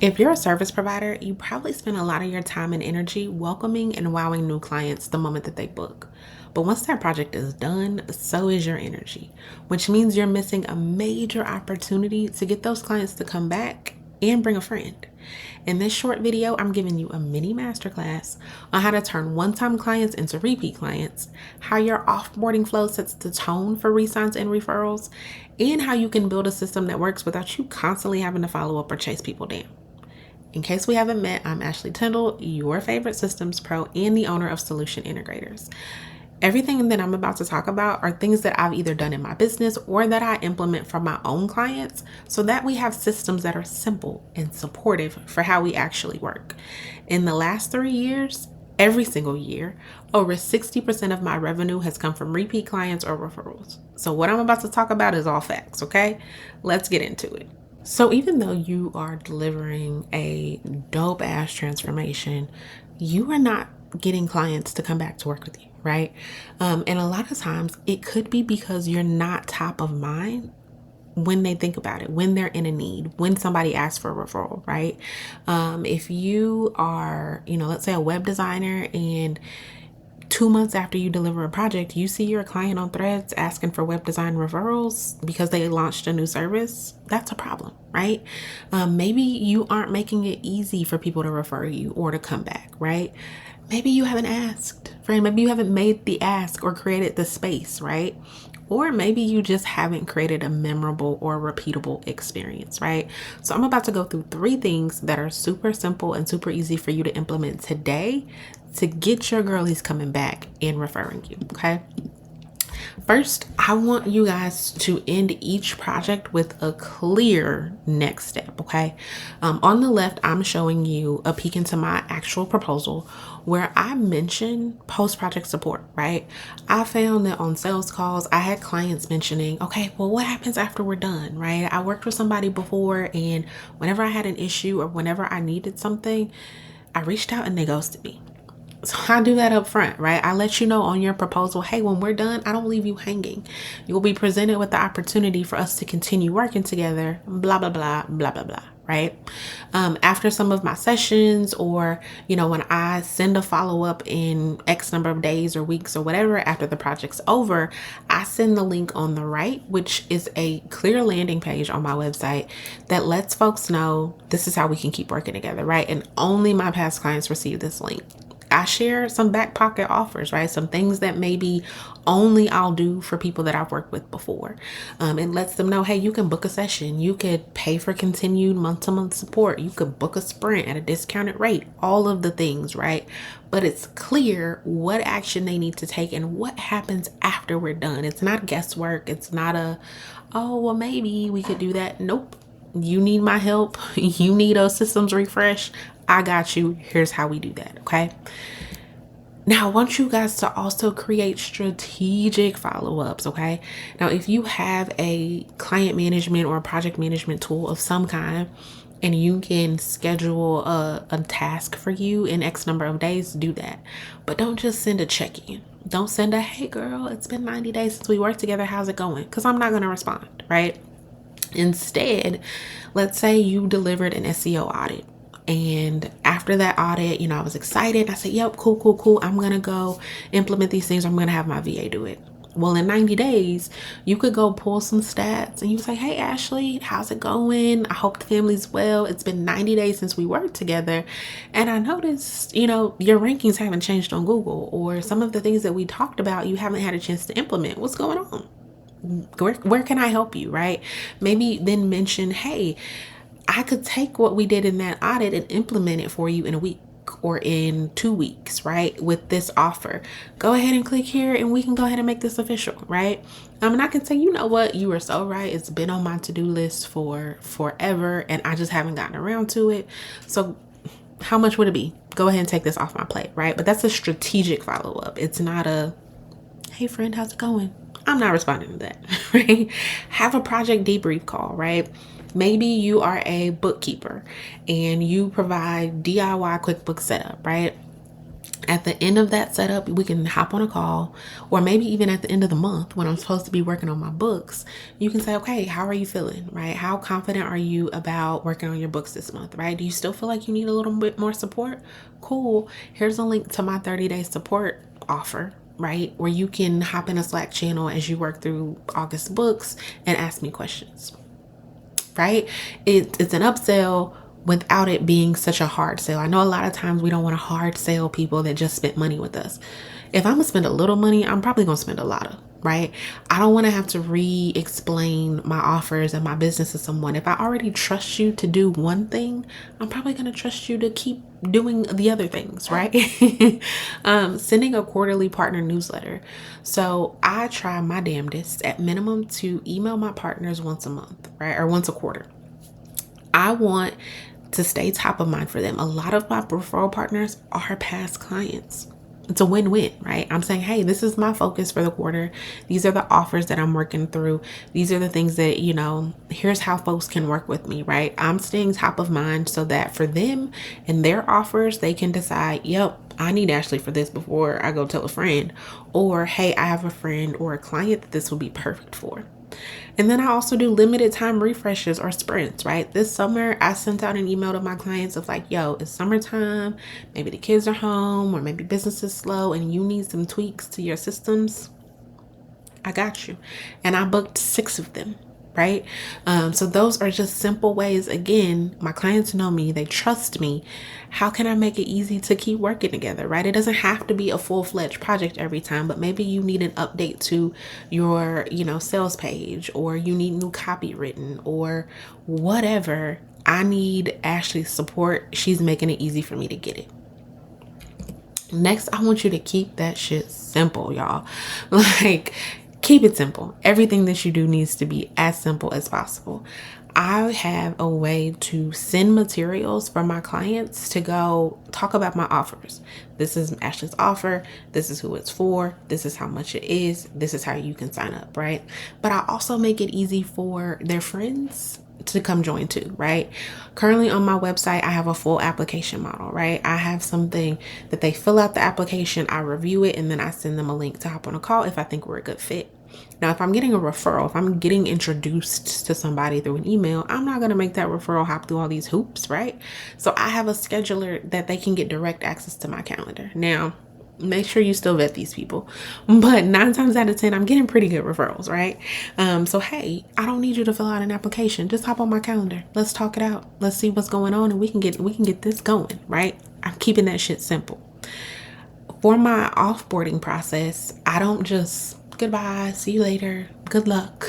If you're a service provider, you probably spend a lot of your time and energy welcoming and wowing new clients the moment that they book. But once that project is done, so is your energy, which means you're missing a major opportunity to get those clients to come back and bring a friend. In this short video, I'm giving you a mini masterclass on how to turn one-time clients into repeat clients, how your offboarding flow sets the tone for re-signs and referrals, and how you can build a system that works without you constantly having to follow up or chase people down. In case we haven't met, I'm Ashley Tindall, your favorite systems pro and the owner of Solution Integrators. Everything that I'm about to talk about are things that I've either done in my business or that I implement for my own clients so that we have systems that are simple and supportive for how we actually work. In the last 3 years, every single year, over 60% of my revenue has come from repeat clients or referrals. So what I'm about to talk about is all facts, okay? Let's get into it. So even though you are delivering a dope ass transformation, you are not getting clients to come back to work with you, right? And a lot of times it could be because you're not top of mind when they think about it, when they're in a need, when somebody asks for a referral, right? If you are, let's say a web designer, and 2 months after you deliver a project, you see your client on Threads asking for web design referrals because they launched a new service, that's a problem, right? Maybe you aren't making it easy for people to refer you or to come back, right? Maybe you haven't asked, friend. Maybe you haven't made the ask or created the space, right? Or maybe you just haven't created a memorable or repeatable experience, right? So I'm about to go through 3 things that are super simple and super easy for you to implement today to get your girlies coming back and referring you, okay? First, I want you guys to end each project with a clear next step, okay? On the left, I'm showing you a peek into my actual proposal where I mention post-project support, right? I found that on sales calls, I had clients mentioning, okay, well, what happens after we're done, right? I worked with somebody before, and whenever I had an issue or whenever I needed something, I reached out and they ghosted me. So I do that up front, right? I let you know on your proposal, hey, when we're done, I don't leave you hanging. You'll be presented with the opportunity for us to continue working together, blah, blah, blah, blah, blah, blah, right? After some of my sessions, or, when I send a follow-up in X number of days or weeks or whatever, after the project's over, I send the link on the right, which is a clear landing page on my website that lets folks know this is how we can keep working together, right? And only my past clients receive this link. I share some back pocket offers, right? Some things that maybe only I'll do for people that I've worked with before. It lets them know, hey, you can book a session. You could pay for continued month-to-month support. You could book a sprint at a discounted rate, all of the things, right? But it's clear what action they need to take and what happens after we're done. It's not guesswork. It's not oh, well, maybe we could do that. Nope. You need my help. You need a systems refresh. I got you. Here's how we do that. Okay. Now, I want you guys to also create strategic follow-ups. Okay. Now, if you have a client management or a project management tool of some kind, and you can schedule a task for you in X number of days, do that. But don't just send a check-in. Don't send a, hey girl, it's been 90 days since we worked together. How's it going? Because I'm not going to respond, right? Instead, let's say you delivered an SEO audit. And after that audit, I was excited. I said, yep, cool. I'm going to go implement these things. I'm going to have my VA do it. Well, in 90 days, you could go pull some stats and you say, hey, Ashley, how's it going? I hope the family's well. It's been 90 days since we worked together. And I noticed, your rankings haven't changed on Google, or some of the things that we talked about, you haven't had a chance to implement. What's going on? Where can I help you, right? Maybe then mention, hey, I could take what we did in that audit and implement it for you in a week or in 2 weeks, right? With this offer, go ahead and click here and we can go ahead and make this official, right? And I can say, you know what? You were so right. It's been on my to-do list for forever and I just haven't gotten around to it. So how much would it be? Go ahead and take this off my plate, right? But that's a strategic follow-up. It's not a, hey friend, how's it going? I'm not responding to that, right? Have a project debrief call, right? Maybe you are a bookkeeper and you provide DIY QuickBooks setup, right? At the end of that setup, we can hop on a call, or maybe even at the end of the month when I'm supposed to be working on my books, you can say, okay, how are you feeling, right? How confident are you about working on your books this month, right? Do you still feel like you need a little bit more support? Cool. Here's a link to my 30-day support offer, right? Where you can hop in a Slack channel as you work through August books and ask me questions, right? It's an upsell without it being such a hard sale. I know a lot of times we don't want to hard sell people that just spent money with us. If I'm gonna spend a little money, I'm probably gonna spend a lot of, right? I don't want to have to re-explain my offers and my business to someone. If I already trust you to do one thing, I'm probably gonna trust you to keep doing the other things, right? Sending a quarterly partner newsletter. So I try my damnedest at minimum to email my partners once a month, right? Or once a quarter. I want to stay top of mind for them. A lot of my referral partners are past clients. It's a win-win, right? I'm saying, hey, this is my focus for the quarter. These are the offers that I'm working through. These are the things that, here's how folks can work with me, right? I'm staying top of mind so that for them and their offers, they can decide, yep, I need Ashley for this before I go tell a friend. Or, hey, I have a friend or a client that this will be perfect for. And then I also do limited time refreshes or sprints, right? This summer, I sent out an email to my clients of like, yo, it's summertime. Maybe the kids are home or maybe business is slow and you need some tweaks to your systems. I got you. And I booked 6 of them, right? So those are just simple ways. Again, my clients know me, they trust me. How can I make it easy to keep working together, right? It doesn't have to be a full-fledged project every time, but maybe you need an update to your, sales page, or you need new copy written, or whatever. I need Ashley's support. She's making it easy for me to get it. Next, I want you to keep that shit simple, y'all. Like, keep it simple. Everything that you do needs to be as simple as possible. I have a way to send materials for my clients to go talk about my offers. This is Ashley's offer. This is who it's for. This is how much it is. This is how you can sign up, right? But I also make it easy for their friends to come join too, right? Currently on my website, I have a full application model, right? I have something that they fill out the application, I review it, and then I send them a link to hop on a call if I think we're a good fit. Now, if I'm getting a referral, if I'm getting introduced to somebody through an email, I'm not going to make that referral hop through all these hoops, right? So I have a scheduler that they can get direct access to my calendar. Now, make sure you still vet these people, but 9 times out of 10, I'm getting pretty good referrals, right? So, hey, I don't need you to fill out an application. Just hop on my calendar. Let's talk it out. Let's see what's going on, and we can get this going, right? I'm keeping that shit simple. For my offboarding process, I don't just goodbye, see you later, good luck.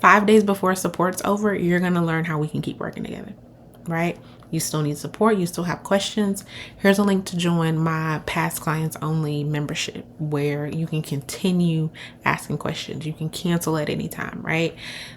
5 days before support's over, you're going to learn how we can keep working together, right? You still need support. You still have questions. Here's a link to join my past clients only membership where you can continue asking questions. You can cancel at any time, right?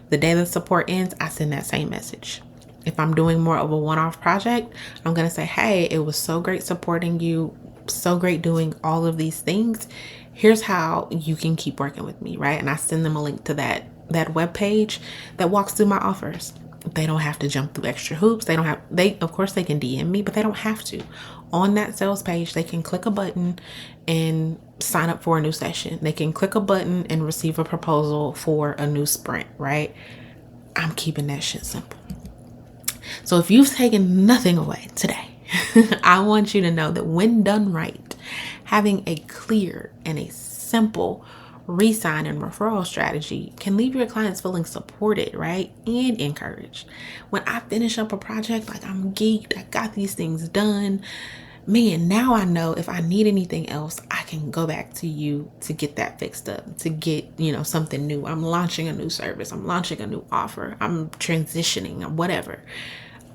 The day the support ends, I send that same message. If I'm doing more of a one-off project, I'm going to say, hey, it was so great supporting you. So great doing all of these things. Here's how you can keep working with me, right? And I send them a link to that web page that walks through my offers. They don't have to jump through extra hoops. Of course they can DM me, but they don't have to. On that sales page, they can click a button and sign up for a new session. They can click a button and receive a proposal for a new sprint, right? I'm keeping that shit simple. So if you've taken nothing away today, I want you to know that when done right, having a clear and a simple re-sign and referral strategy can leave your clients feeling supported, right? And encouraged. When I finish up a project, like I'm geeked, I got these things done. Man, now I know if I need anything else, I can go back to you to get that fixed up, to get, something new. I'm launching a new service. I'm launching a new offer. I'm transitioning or whatever.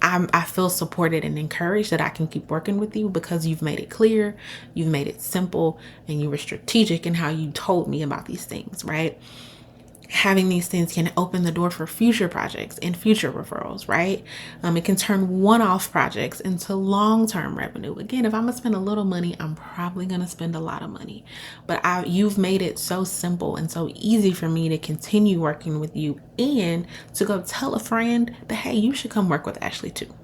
I feel supported and encouraged that I can keep working with you because you've made it clear, you've made it simple, and you were strategic in how you told me about these things, right? Having these things can open the door for future projects and future referrals, right? It can turn one-off projects into long-term revenue. Again, if I'm gonna spend a little money, I'm probably gonna spend a lot of money. But you've made it so simple and so easy for me to continue working with you and to go tell a friend that, hey, you should come work with Ashley too.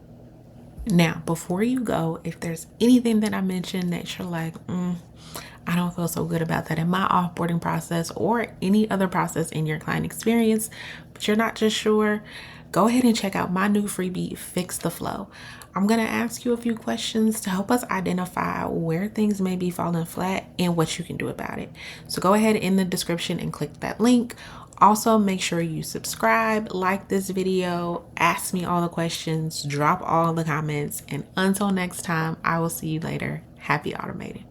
Now, before you go, if there's anything that I mentioned that you're like, I don't feel so good about that in my offboarding process or any other process in your client experience, but you're not just sure, go ahead and check out my new freebie, Fix the Flow. I'm going to ask you a few questions to help us identify where things may be falling flat and what you can do about it. So go ahead in the description and click that link. Also, make sure you subscribe, like this video, ask me all the questions, drop all the comments, and until next time, I will see you later. Happy automating.